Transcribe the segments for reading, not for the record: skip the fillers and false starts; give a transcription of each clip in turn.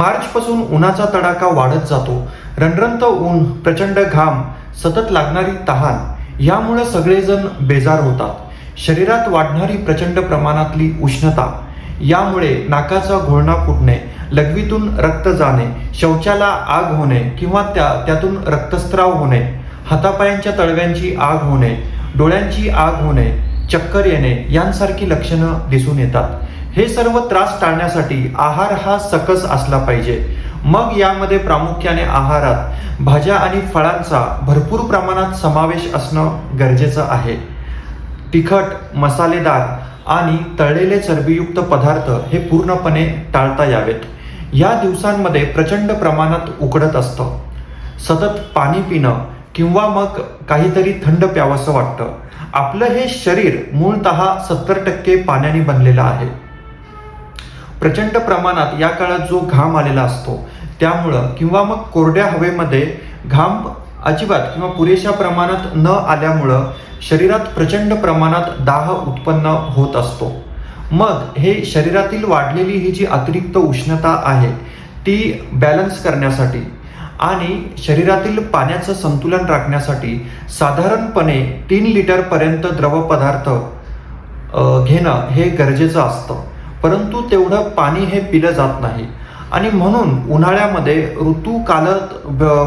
मार्चपासून उन्हाचा तडाखा वाढत जातो. रणरणत ऊन, प्रचंड घाम, सतत लागणारी तहान यामुळे सगळेजण बेजार होतात. शरीरात वाढणारी प्रचंड प्रमाणातली उष्णता यामुळे नाकाचा घोळणा फुटणे, लघवीतून रक्त जाणे, शौचाला आग होणे किंवा त्यातून रक्तस्राव होणे, हातापायांच्या तळव्यांची आग होणे, डोळ्यांची आग होणे, चक्कर येणे यांसारखी लक्षणं दिसून येतात. हे सर्व त्रास टाळण्यासाठी आहार हा सकस असला पाहिजे. मग यामध्ये प्रामुख्याने आहारात भाज्या आणि फळांचा भरपूर प्रमाणात समावेश असणं गरजेचं आहे. तिखट, मसालेदार आणि तळलेले चरबीयुक्त पदार्थ हे पूर्णपणे टाळता यावेत. या दिवसांमध्ये प्रचंड प्रमाणात उकडत असतं. सतत पाणी पिणं किंवा मग काहीतरी थंड प्यावंसं वाटतं. आपलं हे शरीर मूळतः 70% पाण्याने बनलेलं आहे. प्रचंड प्रमाणात या काळात जो घाम आलेला असतो त्यामुळं किंवा मग कोरड्या हवेमध्ये घाम अजिबात किंवा पुरेशा प्रमाणात न आल्यामुळं शरीरात प्रचंड प्रमाणात दाह उत्पन्न होत असतो. मग हे शरीरातील वाढलेली ही जी अतिरिक्त उष्णता आहे ती बॅलन्स करण्यासाठी आणि शरीरातील पाण्याचं संतुलन राखण्यासाठी साधारणपणे 3 लिटरपर्यंत द्रव पदार्थ घेणं हे गरजेचं असतं. परंतु तेवढं पाणी हे पिलं जात नाही आणि म्हणून उन्हाळ्यामध्ये ऋतूकालत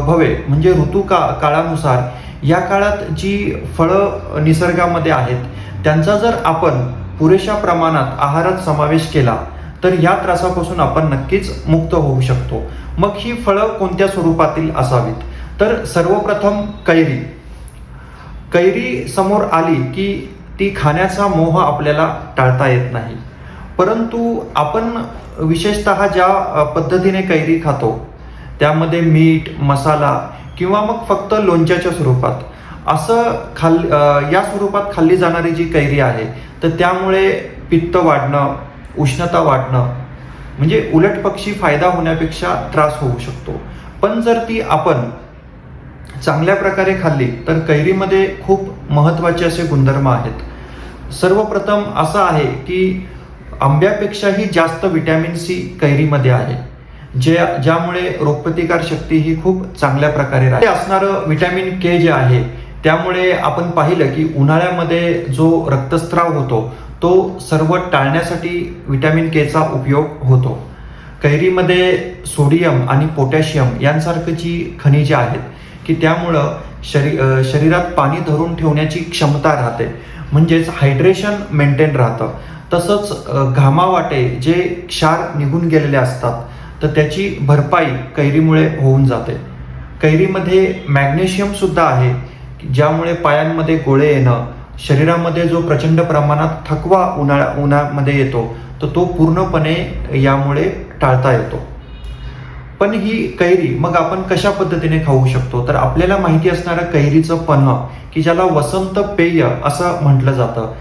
भवे म्हणजे काळानुसार या काळात जी फळं निसर्गामध्ये आहेत त्यांचा जर आपण पुरेशा प्रमाणात आहारात समावेश केला तर या त्रासापासून आपण नक्कीच मुक्त होऊ शकतो. मग ही फळं कोणत्या स्वरूपातील असावीत? तर सर्वप्रथम कैरी समोर आली की ती खाण्याचा मोह आपल्याला टाळता येत नाही. परंतु आपण विशेषतः ज्या पद्धतीने कैरी खातो त्यामध्ये मीठ, मसाला किंवा मग फक्त लोणच्याच्या स्वरूपात असं या स्वरूपात खाल्ली जाणारी जी कैरी आहे तर त्यामुळे पित्त वाढणं, उष्णता वाढणं म्हणजे उलट पक्षी फायदा होण्यापेक्षा त्रास होऊ शकतो. पण जर ती आपण चांगल्या प्रकारे खाल्ली तर कैरीमध्ये खूप महत्त्वाचे असे गुणधर्म आहेत. सर्वप्रथम असं आहे की आंब्यापेक्षाही जास्त व्हिटॅमिन सी कैरीमध्ये आहे, ज्यामुळे रोगप्रतिकार शक्ती ही खूप चांगल्या प्रकारे राहते. असणारं व्हिटॅमिन के जे आहे त्यामुळे आपण पाहिलं की उन्हाळ्यामध्ये जो रक्तस्राव होतो तो सर्व टाळण्यासाठी व्हिटॅमिन केचा उपयोग होतो. कैरीमध्ये सोडियम आणि पोटॅशियम यांसारखी जी खनिजे आहेत की त्यामुळं शरीरात पाणी धरून ठेवण्याची क्षमता राहते, म्हणजेच हायड्रेशन मेंटेन राहतं. तसंच घामावाटे जे क्षार निघून गेलेले असतात तर त्याची भरपाई कैरीमुळे होऊन जाते. कैरीमध्ये मॅग्नेशियम सुद्धा आहे ज्यामुळे पायांमध्ये गोळे येणं, शरीरामध्ये जो प्रचंड प्रमाणात थकवा उन्हामध्ये येतो तर तो पूर्णपणे यामुळे टाळता येतो. पण ही कैरी मग आपण कशा पद्धतीने खाऊ शकतो? तर आपल्याला माहिती असणारं कैरीचं पन्ह की ज्याला वसंत पेय असं म्हटलं जातं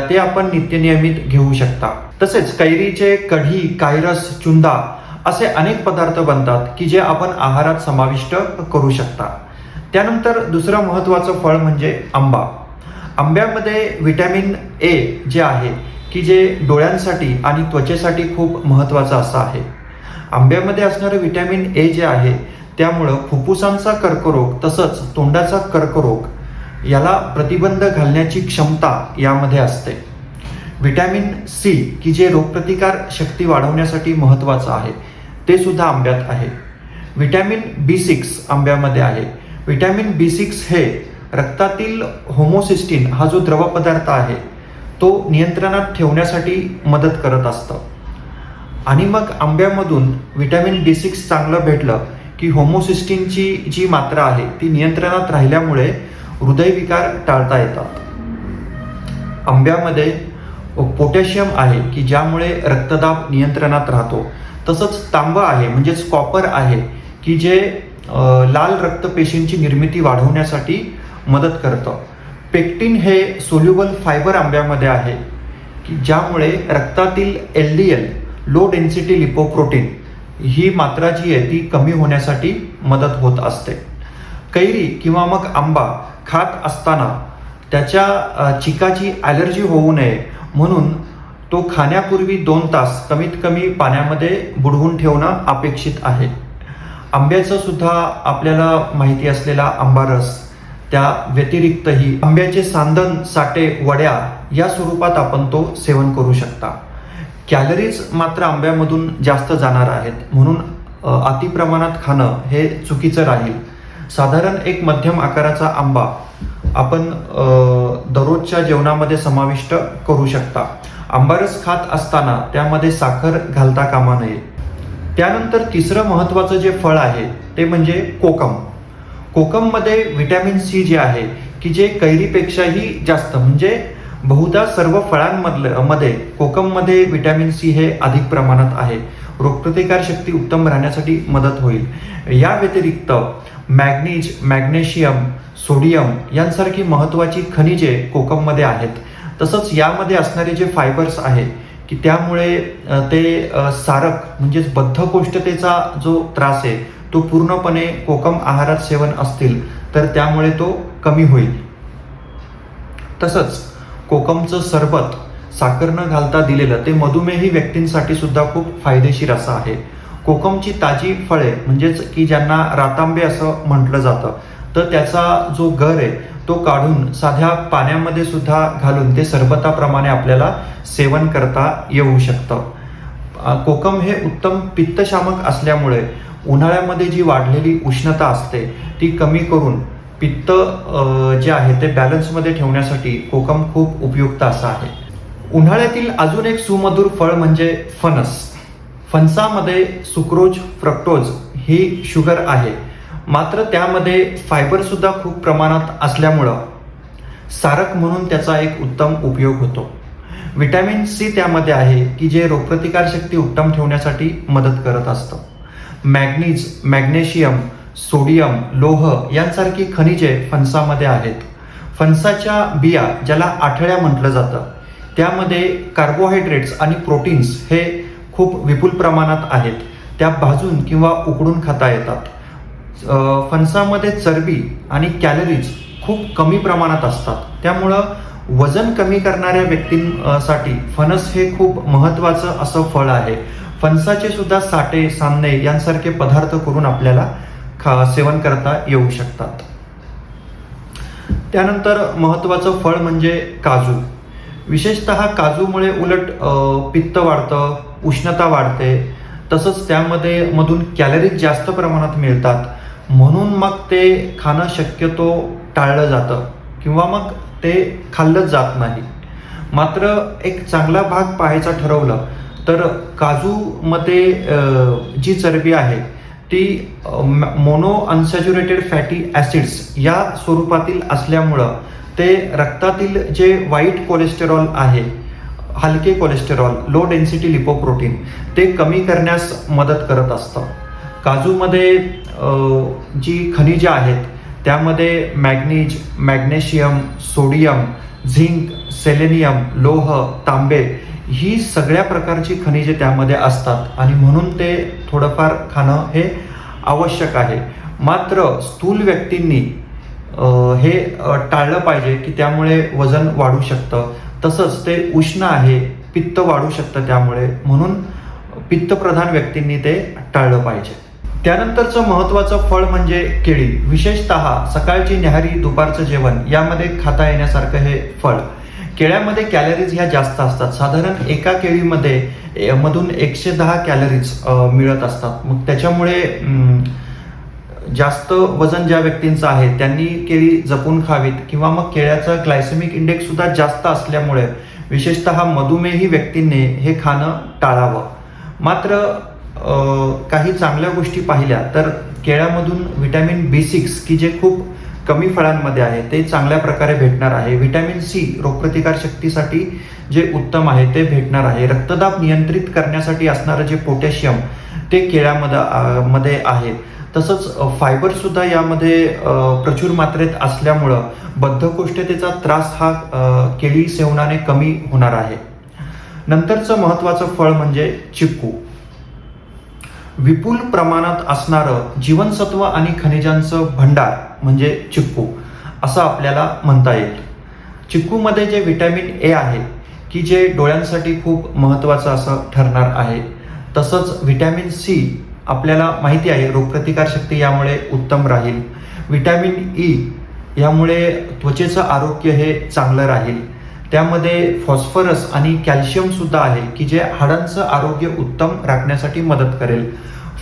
ते आपण नित्यनियमित घेऊ शकता. तसेच कैरीचे कढी, कायरस, चुंदा असे अनेक पदार्थ बनतात की जे आपण आहारात समाविष्ट करू शकता. त्यानंतर दुसरं महत्त्वाचं फळ म्हणजे आंबा. आंब्यामध्ये व्हिटॅमिन ए जे आहे की जे डोळ्यांसाठी आणि त्वचेसाठी खूप महत्त्वाचं असं आहे. आंब्यामध्ये असणारं व्हिटॅमिन ए जे आहे त्यामुळं फुफ्फुसांचा कर्करोग तसंच तोंडाचा कर्करोग याला प्रतिबंध घालण्याची क्षमता यामध्ये असते. व्हिटॅमिन सी की जे रोगप्रतिकार शक्ती वाढवण्यासाठी महत्त्वाचं आहे ते सुद्धा आंब्यात आहे. व्हिटॅमिन B6 आंब्यामध्ये आहे. व्हिटॅमिन B6 हे रक्तातील होमोसिस्टीन हा जो द्रव पदार्थ आहे तो नियंत्रणात ठेवण्यासाठी मदत करत असतं. आणि मग आंब्यामधून व्हिटॅमिन B6 चांगलं भेटलं की होमोसिस्टीनची जी मात्रा आहे ती नियंत्रणात राहिल्यामुळे हृदयविकार टाळता येतात. आंब्यामध्ये पोटॅशियम आहे की ज्यामुळे रक्तदाब नियंत्रणात राहतो. तसंच तांब आहे म्हणजेच कॉपर आहे की जे लाल रक्तपेशींची निर्मिती वाढवण्यासाठी मदत करतं. पेक्टिन हे सोल्युबल फायबर आंब्यामध्ये आहे की ज्यामुळे रक्तातील LDL लो डेन्सिटी लिपोप्रोटीन ही मात्रा जी आहे ती कमी होण्यासाठी मदत होत असते. कैरी किंवा मग आंबा खात असताना त्याच्या चिकाची ॲलर्जी होऊ नये म्हणून तो खाण्यापूर्वी 2 तास कमीत कमी पाण्यामध्ये बुडवून ठेवणं अपेक्षित आहे. आंब्याचं सुद्धा आपल्याला माहिती असलेला आंबारस, त्या व्यतिरिक्तही आंब्याचे सांदण, साटे, वड्या या स्वरूपात आपण तो सेवन करू शकता. कॅलरीज मात्र आंब्यामधून जास्त जाणार आहेत, म्हणून अतिप्रमाणात खाणं हे चुकीचं राहील. साधारण एक मध्यम आकाराचा आंबा आपण दररोजच्या जेवणामध्ये समाविष्ट करू शकता. आंबारस खात असताना त्यामध्ये साखर घालता कामा नये. त्यानंतर तिसरं महत्त्वाचं जे फळ आहे ते म्हणजे कोकम. कोकममध्ये व्हिटॅमिन सी जे आहे की जे कैरीपेक्षाही जास्त, म्हणजे बहुधा सर्व फळांमध्ये कोकममध्ये व्हिटॅमिन सी हे अधिक प्रमाणात आहे. रोगप्रतिकार शक्ती उत्तम राहण्यासाठी मदत होईल. या व्यतिरिक्त मॅग्नीज, मॅग्नेशियम, सोडियम यांसारखी महत्त्वाची खनिजे कोकममध्ये आहेत. तसंच यामध्ये असणारे जे फायबर्स आहे की त्यामुळे ते सारक म्हणजेच बद्धकोष्ठतेचा जो त्रास आहे तो पूर्णपणे कोकम आहारात सेवन असतील तर त्यामुळे तो कमी होईल. तसंच कोकमचं सरबत साखर न घालता दिलेलं ते मधुमेही व्यक्तींसाठी सुद्धा खूप फायदेशीर असं आहे. कोकमची ताजी फळे म्हणजेच की ज्यांना रातांबे असं म्हटलं जातं, तर त्याचा जो गर आहे तो काढून साध्या पाण्यामध्ये सुद्धा घालून ते सरबताप्रमाणे आपल्याला सेवन करता येऊ शकतं. कोकम हे उत्तम पित्तशामक असल्यामुळे उन्हाळ्यामध्ये जी वाढलेली उष्णता असते ती कमी करून पित्त जे आहे ते बॅलन्समध्ये ठेवण्यासाठी कोकम खूप उपयुक्त असं आहे. उन्हाळ्यातील अजून एक सुमधुर फळ म्हणजे फणस. फणसामध्ये सुक्रोज, फ्रक्टोज ही शुगर आहे, मात्र त्यामध्ये फायबर सुद्धा खूप प्रमाणात असल्यामुळं सारक म्हणून त्याचा एक उत्तम उपयोग होतो. व्हिटॅमिन सी त्यामध्ये आहे की जे रोगप्रतिकार शक्ती उत्तम ठेवण्यासाठी मदत करत असतं. मॅग्नीज, मॅग्नेशियम, सोडियम, लोह यांसारखी खनिजे फणसामध्ये आहेत. फणसाच्या बिया, ज्याला आठळ्या म्हटलं जातं, त्यामध्ये कार्बोहायड्रेट्स आणि प्रोटीन्स हे खूप विपुल प्रमाणात आहेत. त्या भाजून किंवा उकडून खाता येतात. फणसामध्ये चरबी आणि कॅलरीज खूप कमी प्रमाणात असतात. त्यामुळं वजन कमी करणाऱ्या व्यक्तींसाठी फणस हे खूप महत्त्वाचं असं फळ आहे. फणसाचे सुद्धा साटे, सांदणे यांसारखे पदार्थ करून आपल्याला सेवन करता येऊ शकतात. त्यानंतर महत्त्वाचं फळ म्हणजे काजू. विशेषतः काजूमुळे उलट पित्त वाढतं, उष्णता वाढते, तसंच त्यामध्ये मधून कॅलरीज जास्त प्रमाणात मिळतात, म्हणून मग ते खाणं शक्यतो टाळलं जातं किंवा मग ते खाल्लंच जात नाही. मात्र एक चांगला भाग पाहायचा ठरवलं तर काजूमध्ये जी चरबी आहे ती मोनो अनसॅच्युरेटेड फॅटी ॲसिड्स या स्वरूपातील असल्यामुळं ते रक्तातील जे वाईट कोलेस्टेरॉल आहे, हलके कोलेस्टेरॉल, लो डेन्सिटी लिपोप्रोटीन, ते कमी करण्यास मदत करत असतं. काजूमध्ये जी खनिजे आहेत त्यामध्ये manganese, magnesium, sodium, zinc, selenium, लोह, तांबे ही सगळ्या प्रकारची खनिजे त्यामध्ये असतात आणि म्हणून ते थोडंफार खाणं हे आवश्यक आहे. मात्र स्थूल व्यक्तींनी हे टाळलं पाहिजे की त्यामुळे वजन वाढू शकतं. तसंच ते उष्ण आहे, पित्त वाढू शकतं त्यामुळे, म्हणून पित्तप्रधान व्यक्तींनी ते टाळलं पाहिजे. त्यानंतरचं महत्त्वाचं फळ म्हणजे केळी. विशेषतः सकाळची न्याहारी, दुपारचं जेवण यामध्ये खाता येण्यासारखं हे फळ. केळ्यामध्ये कॅलरीज ह्या जास्त असतात. साधारण एका केळीमध्ये मधून 110 कॅलरीज मिळत असतात. मग त्याच्यामुळे जास्त वजन ज्या व्यक्तींचं आहे त्यांनी केळी जपून खावीत किंवा मग केळ्याचा ग्लायसेमिक इंडेक्स सुद्धा जास्त असल्यामुळे विशेषतः मधुमेही व्यक्तींनी हे खाणं टाळावं. मात्र काही चांगल्या गोष्टी पाहिल्या तर केळ्यामधून व्हिटॅमिन B6 की जे खूप कमी फळांमध्ये आहे ते चांगल्या प्रकारे भेटणार आहे. व्हिटॅमिन सी रोगप्रतिकार शक्तीसाठी जे उत्तम आहे ते भेटणार आहे. रक्तदाब नियंत्रित करण्यासाठी असणारं जे पोटॅशियम ते केळ्यामध्ये आहे. तसंच फायबर सुद्धा यामध्ये प्रचूर मात्रेत असल्यामुळं बद्धकोष्ठतेचा त्रास हा केळी सेवनाने कमी होणार आहे. नंतरचं महत्त्वाचं फळ म्हणजे चिक्कू. विपुल प्रमाणात असणारं जीवनसत्व आणि खनिजांचं भंडार म्हणजे चिक्कू असं आपल्याला म्हणता येईल. चिक्कूमध्ये जे व्हिटॅमिन ए आहे की जे डोळ्यांसाठी खूप महत्त्वाचं असं ठरणार आहे. तसंच व्हिटॅमिन सी आपल्याला माहिती आहे रोगप्रतिकारशक्ती यामुळे उत्तम राहील. व्हिटॅमिन ई यामुळे त्वचेचं आरोग्य हे चांगलं राहील. त्यामध्ये फॉस्फरस आणि कॅल्शियम सुद्धा आहे की जे हाडांचं आरोग्य उत्तम राखण्यासाठी मदत करेल.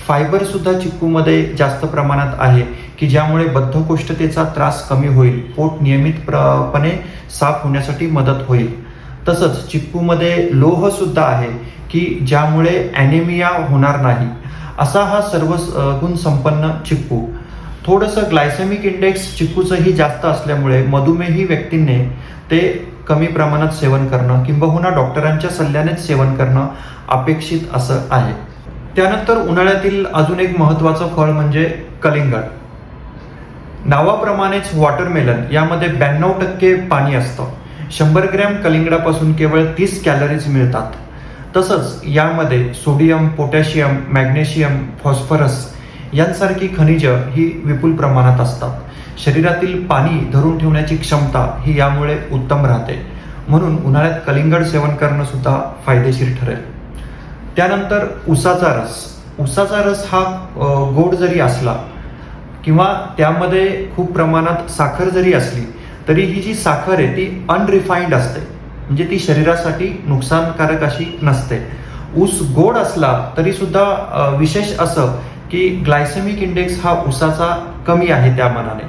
फायबर सुद्धा चिक्कूमध्ये जास्त प्रमाणात आहे की ज्यामुळे बद्धकोष्ठतेचा त्रास कमी होईल. पोट नियमितपणे साफ होण्यासाठी मदत होईल. तसंच चिक्कूमध्ये लोह सुद्धा आहे की ज्यामुळे ॲनेमिया होणार नाही. असा हा सर्व गुण संपन्न चिक्कू. थोडंसं ग्लायसेमिक इंडेक्स चिक्कूचंही जास्त असल्यामुळे मधुमेही व्यक्तींनी ते कमी प्रमाणात सेवन करणं किंबहुना डॉक्टरांच्या सल्ल्यानेच सेवन करणं अपेक्षित असं आहे. त्यानंतर उन्हाळ्यातील अजून एक महत्त्वाचं फळ म्हणजे कलिंगड. नावाप्रमाणेच वॉटरमेलन यामध्ये 92% पाणी असतं. 100 ग्रॅम कलिंगडापासून केवळ 30 कॅलरीज मिळतात. तसंच यामध्ये सोडियम, पोटॅशियम, मॅग्नेशियम, फॉस्फरस यांसारखी खनिजं ही विपुल प्रमाणात असतात. शरीरातील पाणी धरून ठेवण्याची क्षमता ही यामुळे उत्तम राहते. म्हणून उन्हाळ्यात कलिंगड सेवन करणं सुद्धा फायदेशीर ठरेल. त्यानंतर उसाचा रस. उसाचा रस हा गोड जरी असला किंवा त्यामध्ये खूप प्रमाणात साखर जरी असली तरी ही जी साखर आहे ती अनरिफाईंड असते, म्हणजे ती शरीरासाठी नुकसानकारक अशी नसते. ऊस गोड असला तरी सुद्धा विशेष असं की ग्लायसेमिक इंडेक्स हा ऊसाचा कमी आहे त्या मानाने,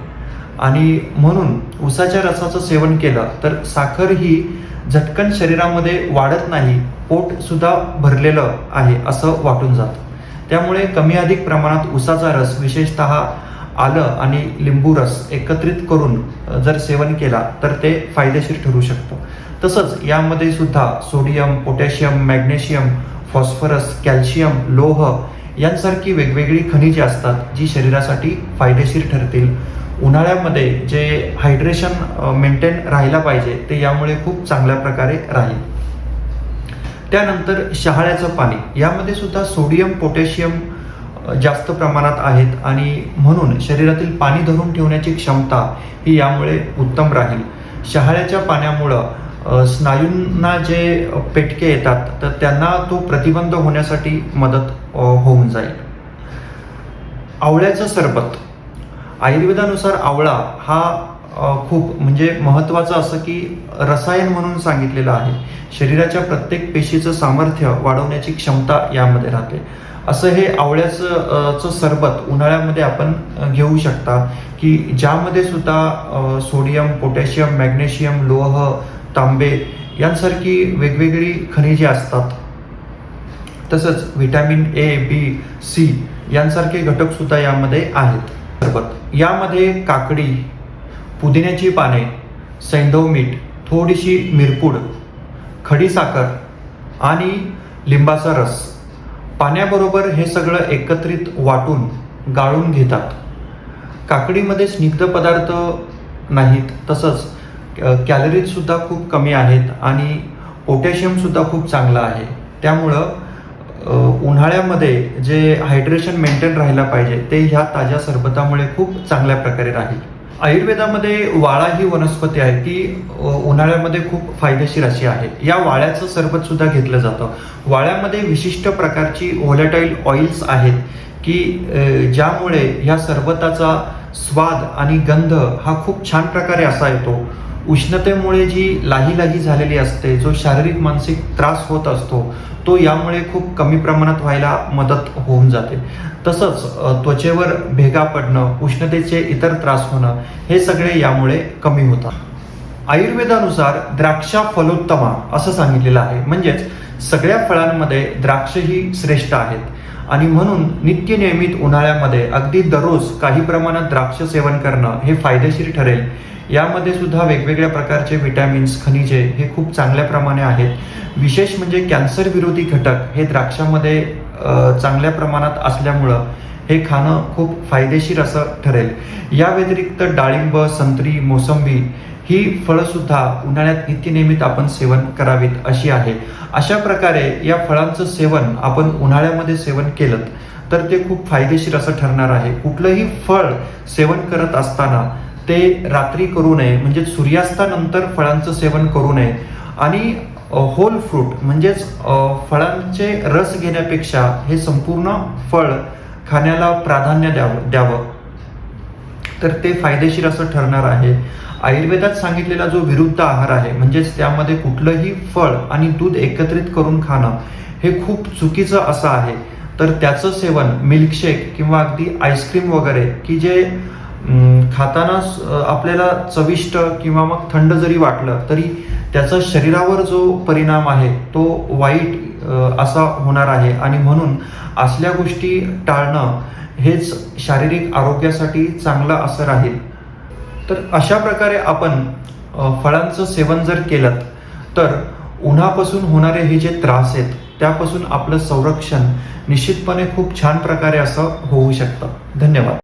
आणि म्हणून ऊसाच्या रसाचं सेवन केलं तर साखर ही झटकन शरीरामध्ये वाढत नाही, पोट सुद्धा भरलेलं आहे असं वाटून जातं. त्यामुळे कमी अधिक प्रमाणात ऊसाचा रस, विशेषतः आलं आणि लिंबू रस एकत्रित करून जर सेवन केला तर ते फायदेशीर ठरू शकतं. तसंच यामध्ये सुद्धा sodium, potassium, magnesium, phosphorus, calcium, लोह यांसारखी वेगवेगळी खनिजे असतात जी शरीरासाठी फायदेशीर ठरतील. उन्हाळ्यामध्ये जे हायड्रेशन मेंटेन राहायला पाहिजे ते यामुळे खूप चांगल्या प्रकारे राहील. त्यानंतर शहाळ्याचं पाणी. यामध्ये सुद्धा सोडियम, पोटॅशियम जास्त प्रमाणात आहेत आणि म्हणून शरीरातील पाणी धरून ठेवण्याची क्षमता ही यामुळे उत्तम राहील. शहाळ्याच्या पाण्यामुळं स्नायूंना जे पेटके येतात तर त्यांना तो प्रतिबंध होण्यासाठी मदत होऊन जाईल. आवळ्याचं सरबत. आयुर्वेदानुसार आवळा हा खूप म्हणजे महत्त्वाचं असं की रसायन म्हणून सांगितलेलं आहे. शरीराच्या प्रत्येक पेशीचं सामर्थ्य वाढवण्याची क्षमता यामध्ये राहते. असं हे आवळ्याचं सरबत उन्हाळ्यामध्ये आपण घेऊ शकता की ज्यामध्ये सुद्धा सोडियम, पोटॅशियम, मॅग्नेशियम, लोह, तांबे यांसारखी वेगवेगळी खनिजे असतात. तसंच व्हिटॅमिन ए, बी, सी यांसारखे घटक सुद्धा यामध्ये आहेत. सरबत यामध्ये काकडी, पुदिन्याची पाने, सैंधव मीठ, थोडीशी मिरपूड, खडीसाखर आणि लिंबाचा रस पाण्याबरोबर हे सगळं एकत्रित वाटून गाळून घेतात. काकडीमध्ये स्निग्ध पदार्थ नाहीत, तसंच कॅलरीज सुद्धा खूप कमी आहेत आणि पोटॅशियम सुद्धा खूप चांगलं आहे. त्यामुळं उन्हाळ्यामध्ये जे हायड्रेशन मेंटेन राहायला पाहिजे ते ह्या ताज्या सरबतामुळे खूप चांगल्या प्रकारे राहील. आयुर्वेदामध्ये वाळा ही वनस्पती आहे ती उन्हाळ्यामध्ये खूप फायदेशीर अशी आहे. या वाळ्याचं सरबत सुद्धा घेतलं जातं. वाळ्यामध्ये विशिष्ट प्रकारची व्होलॅटाईल ऑइल्स आहेत की ज्यामुळे ह्या सरबताचा स्वाद आणि गंध हा खूप छान प्रकारे असा येतो. उष्णतेमुळे जी लाही झालेली असते, जो शारीरिक मानसिक त्रास होत असतो तो यामुळे खूप कमी प्रमाणात व्हायला मदत होऊन जाते. तसंच त्वचेवर भेगा पडणं, उष्णतेचे इतर त्रास होणं हे सगळे यामुळे कमी होतात. आयुर्वेदानुसार द्राक्षा फलोत्तमा असं सांगितलेलं आहे, म्हणजेच सगळ्या फळांमध्ये द्राक्ष ही श्रेष्ठ आहेत आणि म्हणून नित्य नियमित उन्हाळ्यामध्ये अगदी दररोज काही प्रमाणात द्राक्ष सेवन करणं हे फायदेशीर ठरेल. यामध्ये सुद्धा वेगवेगळ्या प्रकारचे विटॅमिन्स, खनिजे हे खूप चांगल्या प्रमाणे आहेत. विशेष म्हणजे कॅन्सर विरोधी घटक हे द्राक्षामध्ये चांगल्या प्रमाणात असल्यामुळं हे खाणं खूप फायदेशीर असं ठरेल. या व्यतिरिक्त डाळिंब, संत्री, मोसंबी ही फळं सुद्धा उन्हाळ्यात नित्यनियमित आपण सेवन करावीत अशी आहे. अशा प्रकारे या फळांचं सेवन आपण उन्हाळ्यामध्ये सेवन केलं तर ते खूप फायदेशीर असं ठरणार आहे. कुठलंही फळ सेवन करत असताना ते रात्री करू नये, म्हणजे सूर्यास्तानंतर फळांचं सेवन करू नये आणि होल फ्रूट म्हणजेच फळांचे रस घेण्यापेक्षा हे संपूर्ण फळ खाण्याला प्राधान्य द्यावं तर ते फायदेशीर असं ठरणार आहे. आयुर्वेदात सांगितलेला जो विरुद्ध आहार आहे म्हणजेच त्यामध्ये कुठलंही फळ आणि दूध एकत्रित करून खाणं हे खूप चुकीचं असं आहे. तर त्याचं सेवन मिल्कशेक किंवा अगदी आईस्क्रीम वगैरे की जे खाताना आपल्याला चविष्ट किंवा मग थंड जरी वाटलं तरी त्याचा शरीरावर जो परिणाम आहे तो वाईट असा होणार आहे आणि म्हणून असल्या गोष्टी टाळणं हेच शारीरिक आरोग्यासाठी चांगलं असं राहील. तर अशा प्रकारे आपण फळांचं सेवन जर केलं तर उन्हापासून होणारे हे जे त्रास आहेत त्यापासून आपलं संरक्षण निश्चितपणे खूप छान प्रकारे असं होऊ शकतं. धन्यवाद.